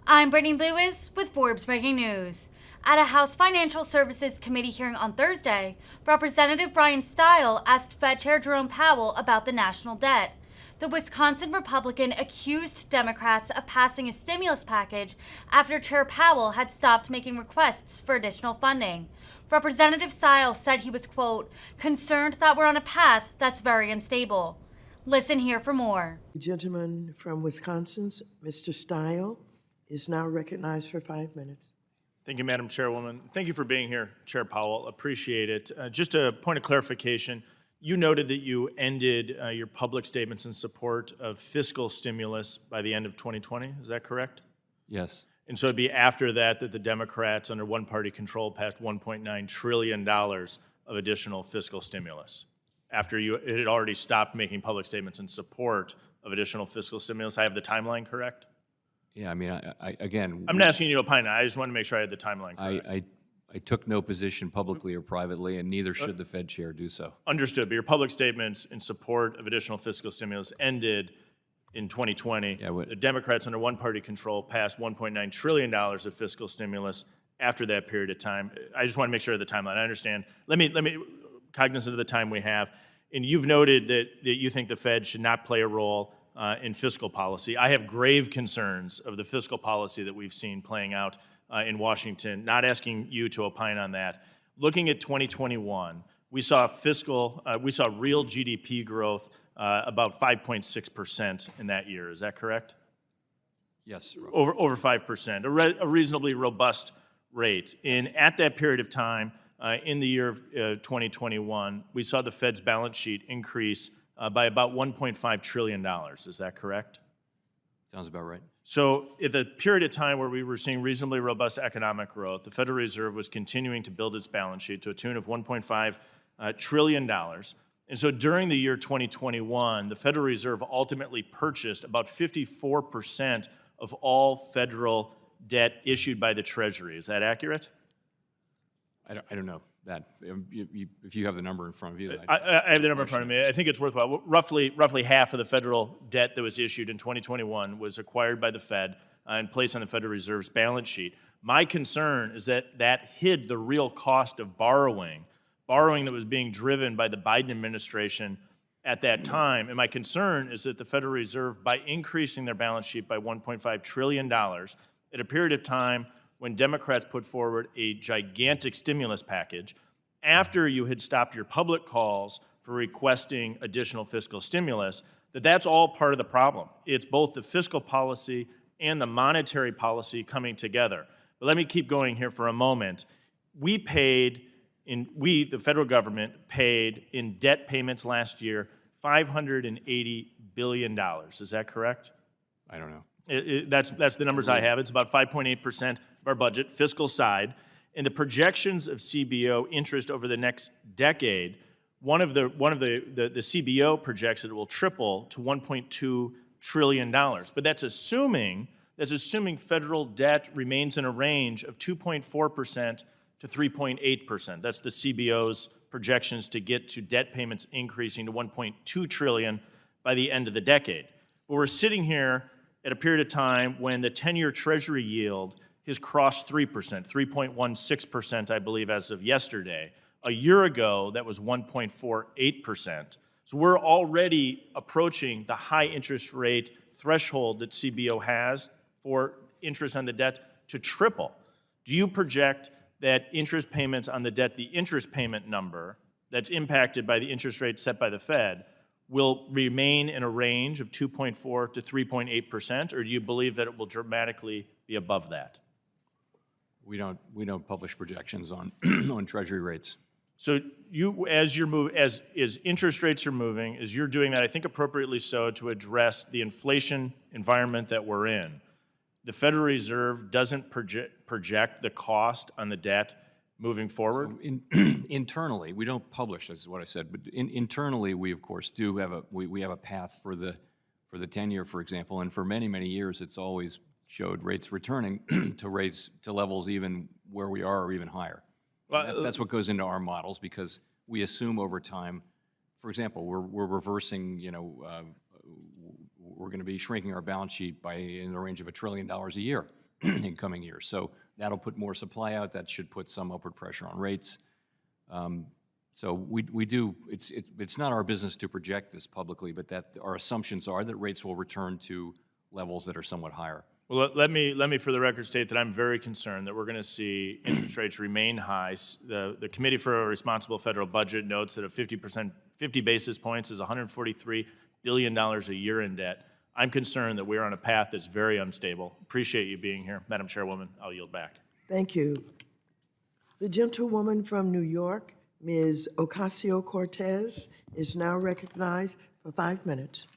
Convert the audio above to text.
I'm Brittany Lewis with Forbes Breaking News. At a House Financial Services Committee hearing on Thursday, Representative Bryan Steil asked Fed Chair Jerome Powell about the national debt. The Wisconsin Republican accused Democrats of passing a stimulus package after Chair Powell had stopped making requests for additional funding. Representative Steil said he was, quote, concerned that we're on a path that's very unstable. Listen here for more. The gentleman from Wisconsin, Mr. Steil, is now recognized for 5 minutes. Thank you, Madam Chairwoman. Thank you for being here, Chair Powell. Appreciate it. Just a point of clarification. You noted that you ended your public statements in support of fiscal stimulus by the end of 2020. Is that correct? Yes. And so it'd be after that that the Democrats, under one-party control, passed $1.9 trillion of additional fiscal stimulus. After it had already stopped making public statements in support of additional fiscal stimulus. I have the timeline correct? Yeah, I mean, again, I'm not asking you to opine. I just want to make sure I had the timeline correct. I took no position publicly or privately, and neither should the Fed chair do so. Understood, but your public statements in support of additional fiscal stimulus ended in 2020. Yeah, the Democrats, under one-party control, passed $1.9 trillion of fiscal stimulus after that period of time. I just want to make sure of the timeline. I understand. Let me cognizant of the time we have, and you've noted that you think the Fed should not play a role in fiscal policy. I have grave concerns of the fiscal policy that we've seen playing out in Washington. Not asking you to opine on that. Looking at 2021, we saw real GDP growth about 5.6% in that year. Is that correct? Yes. Over 5%, a reasonably robust rate. And at that period of time, in the year of 2021, we saw the Fed's balance sheet increase by about $1.5 trillion. Is that correct? Sounds about right. So at the period of time where we were seeing reasonably robust economic growth, the Federal Reserve was continuing to build its balance sheet to a tune of $1.5 trillion. And so during the year 2021, the Federal Reserve ultimately purchased about 54% of all federal debt issued by the Treasury. Is that accurate? I don't know that. If you have the number in front of you. I have the number in front of me. I think it's worthwhile. Roughly half of the federal debt that was issued in 2021 was acquired by the Fed and placed on the Federal Reserve's balance sheet. My concern is that hid the real cost of borrowing that was being driven by the Biden administration at that time. And my concern is that the Federal Reserve, by increasing their balance sheet by $1.5 trillion at a period of time when Democrats put forward a gigantic stimulus package, after you had stopped your public calls for requesting additional fiscal stimulus, that's all part of the problem. It's both the fiscal policy and the monetary policy coming together. But let me keep going here for a moment. The federal government paid in debt payments last year $580 billion. Is that correct? I don't know. That's the numbers I have. It's about 5.8% of our budget, fiscal side. And the projections of CBO interest over the next decade, one of the CBO projects that it will triple to $1.2 trillion. But that's assuming federal debt remains in a range of 2.4% to 3.8%. That's the CBO's projections to get to debt payments increasing to $1.2 trillion by the end of the decade. But we're sitting here at a period of time when the 10-year Treasury yield has crossed 3%, 3.16%, I believe, as of yesterday. A year ago, that was 1.48%. So we're already approaching the high interest rate threshold that CBO has for interest on the debt to triple. Do you project that interest payments on the debt, the interest payment number that's impacted by the interest rate set by the Fed, will remain in a range of 2.4 to 3.8%, or do you believe that it will dramatically be above that? We don't publish projections on on Treasury rates. So as interest rates are moving, as you're doing that, I think appropriately so, to address the inflation environment that we're in, the Federal Reserve doesn't project the cost on the debt moving forward? So internally, we don't publish, as is what I said, but internally, we of course do have a path for the 10-year, for example, and for many, many years, it's always showed rates returning to levels even where we are or even higher. Well, that's what goes into our models, because we assume over time, for example, we're reversing, we're going to be shrinking our balance sheet by in the range of $1 trillion a year. in coming years. So that'll put more supply out. That should put some upward pressure on rates. So we do, it's not our business to project this publicly, but that our assumptions are that rates will return to levels that are somewhat higher. Well, let me for the record state that I'm very concerned that we're going to see interest rates remain high. The Committee for a Responsible Federal Budget notes that 50 basis points is $143 billion a year in debt. I'm concerned that we're on a path that's very unstable. Appreciate you being here. Madam Chairwoman, I'll yield back. Thank you. The gentlewoman from New York, Ms. Ocasio-Cortez, is now recognized for 5 minutes.